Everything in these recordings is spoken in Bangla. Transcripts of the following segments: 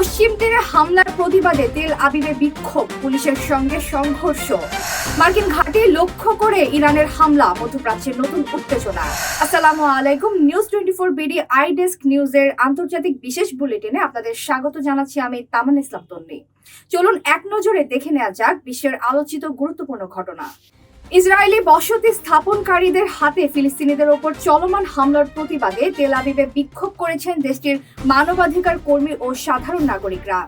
পশ্চিম তীরে হামলার প্রতিবাদে তেল আবিবে বিক্ষোভ, পুলিশের সঙ্গে সংঘর্ষ। মার্কিন ঘাঁটি লক্ষ্য করে ইরানের হামলা, মধ্যপ্রাচ্যের নতুন উত্তেজনা। আসসালামু আলাইকুম। নিউজ 24 বিডি আই ডেস্ক নিউজের আন্তর্জাতিক বিশেষ বুলেটিনে আপনাদের স্বাগত জানাচ্ছি আমি তামান্না ইসলাম তন্নি। চলুন এক নজরে দেখে নেওয়া যাক বিশ্বের আলোচিত গুরুত্বপূর্ণ ঘটনা। ইসরায়েলি বসতি স্থাপনকারীদের হাতে ফিলিস্তিনিদের ওপর চলমান হামলার প্রতিবাদে তেল আবিবে বিক্ষোভ করেছেন দেশটির মানবাধিকার কর্মী ও সাধারণ নাগরিকরা।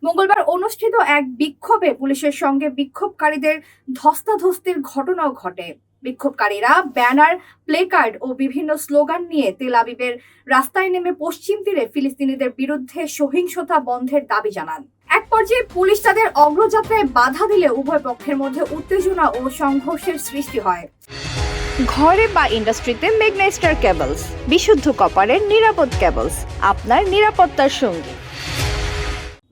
মঙ্গলবার অনুষ্ঠিত এক বিক্ষোভে পুলিশের সঙ্গে বিক্ষোভকারীদের ধস্তাধস্তির ঘটনাও ঘটে। বিক্ষোভকারীরা ব্যানার, প্লেকার্ড ও বিভিন্ন স্লোগান নিয়ে তেল আবিবের রাস্তায় নেমে পশ্চিম তীরে ফিলিস্তিনিদের বিরুদ্ধে সহিংসতা বন্ধের দাবি জানান। এক পর্যায়ে পুলিশ তাদের অগ্রযাত্রায় বাধা দিলে উভয় পক্ষের মধ্যে উত্তেজনা ও সংঘর্ষের সৃষ্টি হয়। ঘরে বা ইন্ডাস্ট্রিতে ম্যাগনেস্টার কেবলস, বিশুদ্ধ কপারের নিরাপদ কেবলস, আপনার নিরাপত্তার সঙ্গী।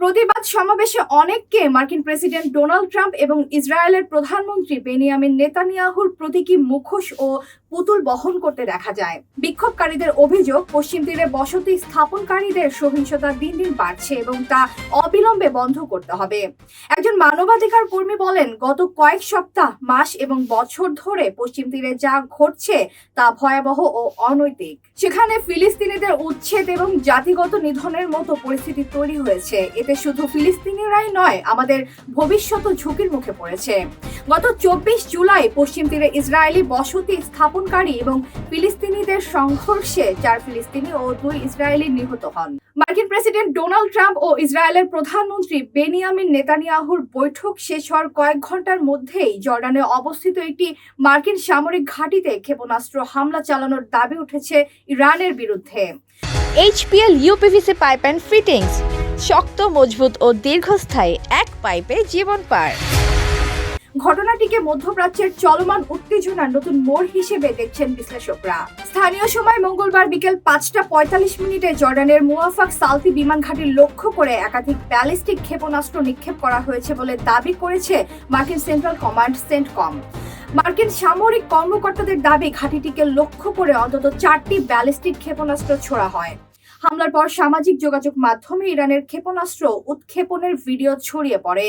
প্রতিবাদ সমাবেশে অনেককে মার্কিন প্রেসিডেন্ট ডোনাল্ড ট্রাম্প এবং ইসরায়েলের প্রধানমন্ত্রী বেনিয়ামিন নেতানিয়াহুর প্রতীকী মুখোশ ও পুতুল বহন করতে দেখা যায়। বিক্ষোভকারীদের অভিযোগ, পশ্চিম তীরে বসতি স্থাপনকারীদের সহিংসতা দিন দিন বাড়ছে এবং তা অবিলম্বে বন্ধ করতে হবে। একজন মানবাধিকার কর্মী বলেন, গত কয়েক সপ্তাহ, মাস এবং বছর ধরে পশ্চিম তীরে যা ঘটছে তা ভয়াবহ ও অনৈতিক। সেখানে ফিলিস্তিনিদের উচ্ছেদ এবং জাতিগত নিধনের মতো পরিস্থিতি তৈরি হয়েছে। এতে শুধু ফিলিস্তিনিরাই নয়, আমাদের ভবিষ্যৎ ঝুঁকির মুখে পড়েছে। গত 24 জুলাই পশ্চিম তীরে ইসরায়েলি বসতি স্থাপনকারী এবং ফিলিস্তিনিদের সংঘর্ষে 4 ফিলিস্তিনি ও 2 ইসরায়েলি নিহত হন। মার্কিন প্রেসিডেন্ট ডোনাল্ড ট্রাম্প ও ইসরায়েলের প্রধানমন্ত্রী বেনিয়ামিন নেতানিয়াহুর বৈঠক শেষ হওয়ার কয়েক ঘন্টার মধ্যেই জর্ডানে অবস্থিত একটি মার্কিন সামরিক ঘাঁটিতে ক্ষেপণাস্ত্র হামলা চালানোর দাবি উঠেছে ইরানের বিরুদ্ধে। HPL UPVC pipe and fittings, শক্ত, মজবুত ও দীর্ঘস্থায়ী, এক পাইপে জীবন পার। ঘটনাটিকে মধ্যপ্রাচ্যের চলমান উত্তেজনার নতুন মোড় হিসেবে দেখছেন বিশ্লেষকরা। স্থানীয় সময় মঙ্গলবার বিকেল 5:45 জর্ডানের মুওয়াফাক সালতি বিমান ঘাঁটি লক্ষ্য করে একাধিক ব্যালিস্টিক ক্ষেপণাস্ত্র নিক্ষেপ করা হয়েছে বলে দাবি করেছে মার্কিন সেন্ট্রাল কমান্ড সেন্টকম। মার্কিন সামরিক কর্মকর্তাদের দাবি, ঘাঁটিটিকে লক্ষ্য করে অন্তত 4টি ব্যালিস্টিক ক্ষেপণাস্ত্র ছোড়া হয়। হামলার পর সামাজিক যোগাযোগ মাধ্যমে ইরানের ক্ষেপণাস্ত্র উৎক্ষেপণের ভিডিও ছড়িয়ে পড়ে,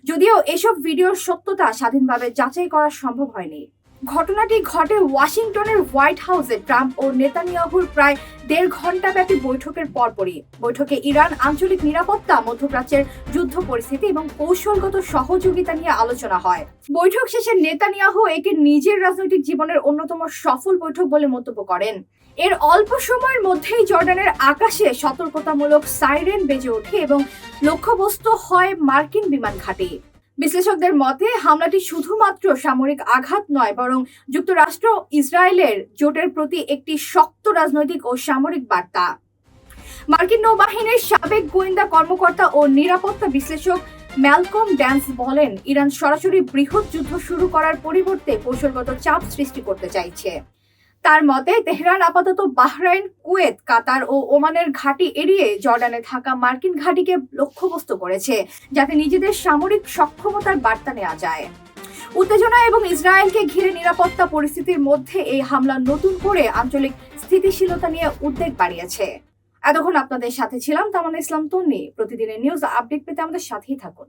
যদিও এসব ভিডিওর সত্যতা স্বাধীনভাবে যাচাই করা সম্ভব হয়নি। ঘটনাটি ঘটে ওয়াশিংটনের হোয়াইট হাউসে ট্রাম্প ও নেতানিয়াহুর প্রায় 1.5 ঘন্টা ব্যাপী বৈঠকের পরপরই। বৈঠকে ইরান, আঞ্চলিক নিরাপত্তা, মধ্যপ্রাচ্যের যুদ্ধ পরিস্থিতি এবং কৌশলগত সহযোগিতা নিয়ে আলোচনা হয়। বৈঠক শেষে নেতানিয়াহু একে নিজের রাজনৈতিক জীবনের অন্যতম সফল বৈঠক বলে মন্তব্য করেন। এর অল্প সময়ের মধ্যেই জর্ডানের আকাশে সতর্কতামূলক সাইরেন বেজে ওঠে এবং লক্ষ্যবস্তু হয় মার্কিন বিমান ঘাঁটি। বিশ্লেষকদের মতে হামলাটি শুধুমাত্র সামরিক আঘাত নয়, বরং যুক্তরাষ্ট্র ইসরায়েলের জোটের প্রতি একটি শক্ত রাজনৈতিক ও সামরিক বার্তা। মার্কিন নৌবাহিনীর সাবেক গোয়েন্দা কর্মকর্তা ও নিরাপত্তা বিশ্লেষক ম্যালকম ড্যান্স বলেন, ইরান সরাসরি বৃহৎ যুদ্ধ শুরু করার পরিবর্তে কৌশলগত চাপ সৃষ্টি করতে চাইছে। তার মতে তেহরান আপাতত বাহরাইন, কুয়েত, কাতার ও ওমানের ঘাঁটি এড়িয়ে জর্ডানে থাকা মার্কিন ঘাঁটিকে লক্ষ্যবস্তু করেছে, যাতে নিজেদের সামরিক সক্ষমতার বার্তা নেওয়া যায়। উত্তেজনা এবং ইসরায়েলকে ঘিরে নিরাপত্তা পরিস্থিতির মধ্যে এই হামলা নতুন করে আঞ্চলিক স্থিতিশীলতা নিয়ে উদ্বেগ বাড়িয়েছে। এতক্ষণ আপনাদের সাথে ছিলাম তামান্না ইসলাম তন্নি। প্রতিদিনের নিউজ আপডেট পেতে আমাদের সাথেই থাকুন।